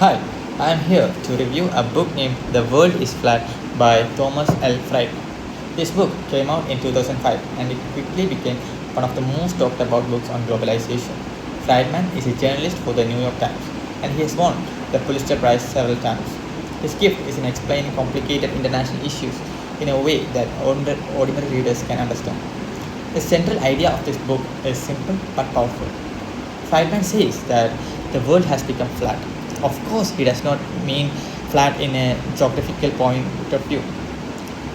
Hi, I am here to review a book named The World is Flat by Thomas L. Friedman. This book came out in 2005 and it quickly became one of the most talked about books on globalization. Friedman is a journalist for the New York Times and he has won the Pulitzer Prize several times. His gift is in explaining complicated international issues in a way that ordinary readers can understand. The central idea of this book is simple but powerful. Friedman says that the world has become flat. Of course, he does not mean flat in a geographical point of view.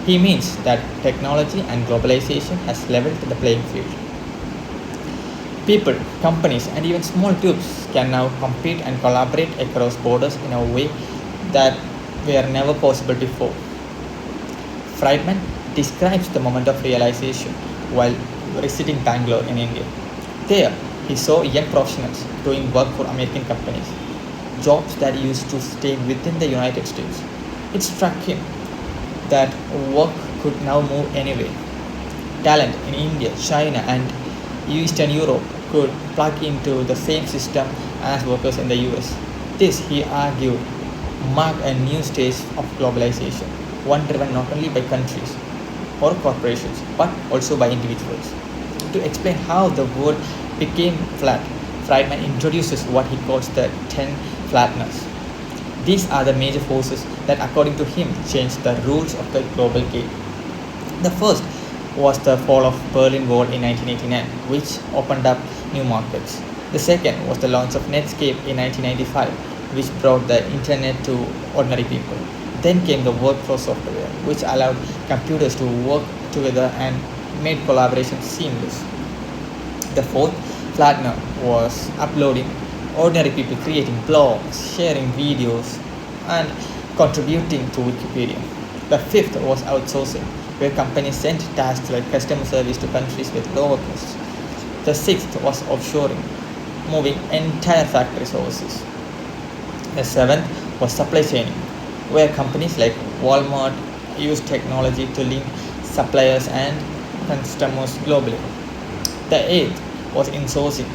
He means that technology and globalization has leveled the playing field. People, companies, and even small groups can now compete and collaborate across borders in a way that were never possible before. Friedman describes the moment of realization while visiting Bangalore in India. There, he saw young professionals doing work for American companies, jobs that used to stay within the United States. It struck him that work could now move anywhere. Talent in India, China, and Eastern Europe could plug into the same system as workers in the US. This, he argued, marked a new stage of globalization, one driven not only by countries or corporations but also by individuals. To explain how the world became flat, Friedman introduces what he calls the 10 flatness. These are the major forces that, according to him, changed the rules of the global game. The first was the fall of Berlin Wall in 1989, which opened up new markets. The second was the launch of Netscape in 1995, which brought the internet to ordinary people. Then came the workflow software, which allowed computers to work together and made collaboration seamless. The fourth flattener was uploading, ordinary people creating blogs, sharing videos, and contributing to Wikipedia. The fifth was outsourcing, where companies sent tasks like customer service to countries with lower costs. The sixth was offshoring, moving entire factories overseas. The seventh was supply chaining, where companies like Walmart used technology to link suppliers and customers globally. The eighth was insourcing,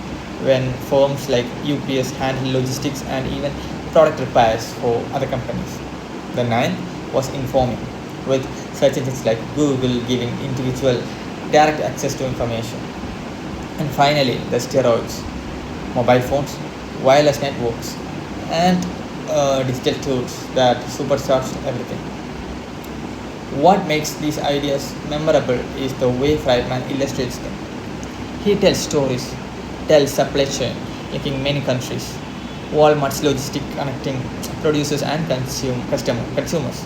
when firms like UPS handle logistics and even product repairs for other companies. The ninth was informing, with search engines like Google giving individual direct access to information. And finally, the steroids, mobile phones, wireless networks, and digital tools that supercharged everything. What makes these ideas memorable is the way Friedman illustrates them. He tells stories, tells supply chain linking many countries, Walmart's logistic connecting producers and consumers,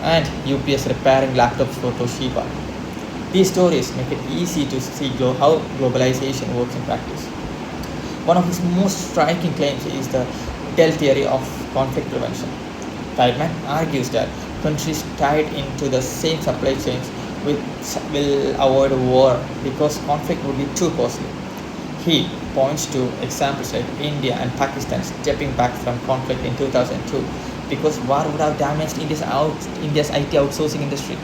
and UPS repairing laptops for Toshiba. These stories make it easy to see how globalization works in practice. One of his most striking claims is the Dell theory of conflict prevention. Friedman argues that countries tied into the same supply chains will avoid war because conflict would be too costly. He points to examples like India and Pakistan stepping back from conflict in 2002 because war would have damaged India's IT outsourcing industry.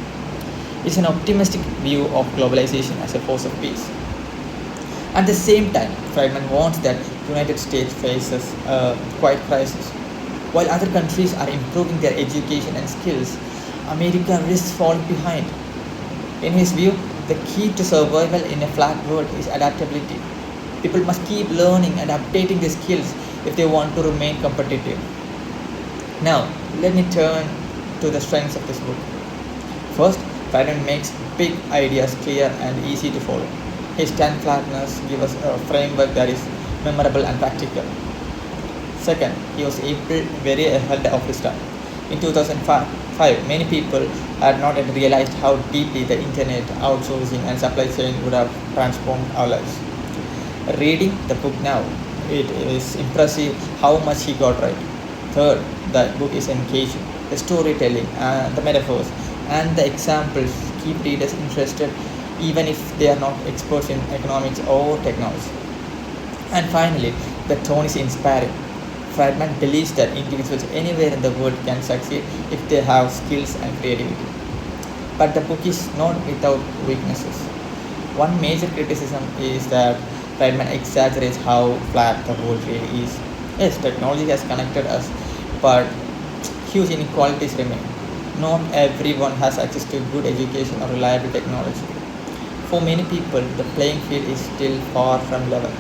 It's an optimistic view of globalization as a force of peace. At the same time, Friedman warns that the United States faces a quiet crisis. While other countries are improving their education and skills, America risks falling behind. In his view, the key to survival in a flat world is adaptability. People must keep learning and updating their skills if they want to remain competitive. Now, let me turn to the strengths of this book. First, Friedman makes big ideas clear and easy to follow. His 10 flatness give us a framework that is memorable and practical. Second, he was very ahead of his time. In 2005, many people had not yet realized how deeply the internet, outsourcing, and supply chain would have transformed our lives. Reading the book now, it is impressive how much he got right. Third, the book is engaging. The storytelling, the metaphors, and the examples keep readers interested even if they are not experts in economics or technology. And finally, the tone is inspiring. Friedman believes that individuals anywhere in the world can succeed if they have skills and creativity. But the book is not without weaknesses. One major criticism is that Friedman exaggerates how flat the world really is. Yes, technology has connected us but huge inequalities remain. Not everyone has access to good education or reliable technology. For many people, the playing field is still far from level.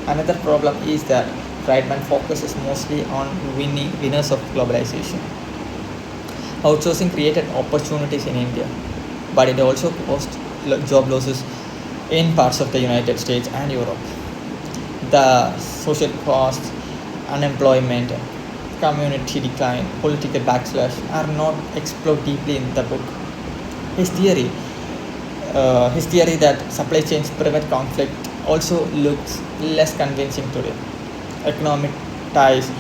Another problem is that Friedman focuses mostly on winners of globalization. Outsourcing created opportunities in India, but it also caused job losses in parts of the United States and Europe. The social costs, unemployment, community decline, political backslash are not explored deeply in the book. His theory, his theory that supply chains prevent conflict also looks less convincing today. Economic ties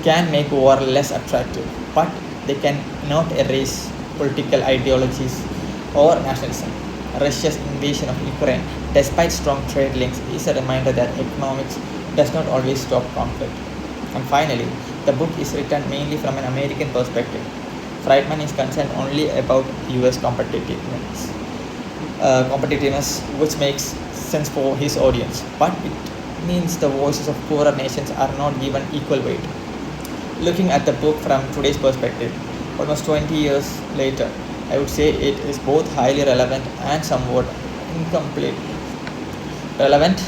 can make war less attractive, but they can not erase political ideologies or nationalism. Russia's invasion of Ukraine, despite strong trade links, is a reminder that economics does not always stop conflict. And finally, the book is written mainly from an American perspective. Friedman is concerned only about US competitiveness, which makes sense for his audience, but it means the voices of poorer nations are not given equal weight. Looking at the book from today's perspective, almost 20 years later, I would say it is both highly relevant and somewhat incomplete. Relevant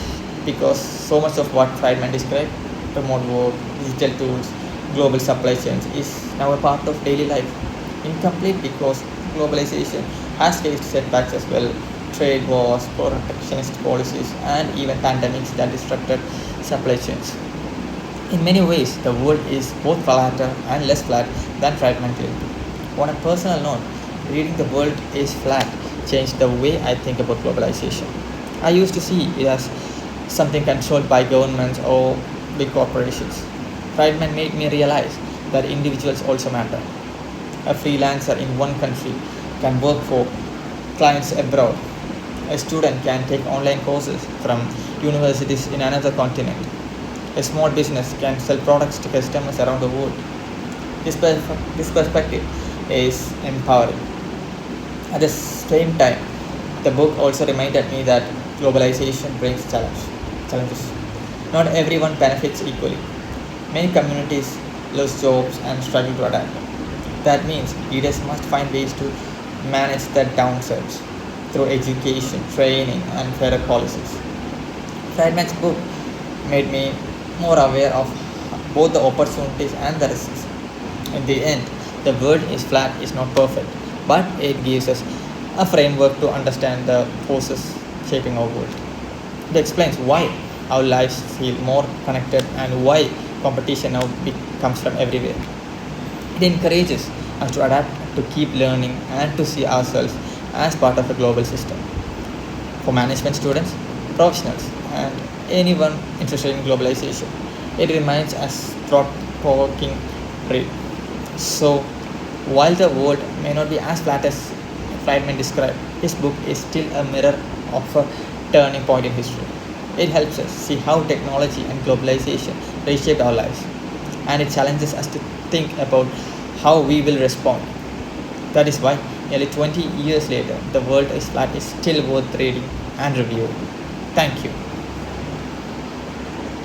because so much of what Friedman described, remote work, digital tools, global supply chains, is now a part of daily life. Incomplete because globalization has faced setbacks as well, trade wars, protectionist policies, and even pandemics that disrupted supply chains. In many ways, the world is both flatter and less flat than Friedman claimed. On a personal note, reading The World is Flat changed the way I think about globalization. I used to see it as something controlled by governments or big corporations. Friedman made me realize that individuals also matter. A freelancer in one country can work for clients abroad. A student can take online courses from universities in another continent. A small business can sell products to customers around the world. This perspective is empowering. At the same time, the book also reminded me that globalization brings challenges. Not everyone benefits equally. Many communities lose jobs and struggle to adapt. That means leaders must find ways to manage the downsides through education, training, and fairer policies. Friedman's book made me more aware of both the opportunities and the risks. In the end, the world is flat is not perfect, but it gives us a framework to understand the forces shaping our world. It explains why our lives feel more connected and why competition now comes from everywhere. It encourages us to adapt, to keep learning, and to see ourselves as part of a global system. For management students, professionals, and anyone interested in globalization, it remains a thought provoking read. So, while the world may not be as flat as Friedman described, his book is still a mirror of a turning point in history. It helps us see how technology and globalization reshaped our lives, and it challenges us to think about how we will respond. That is why, nearly 20 years later, The World is Flat is still worth reading and reviewing. Thank you.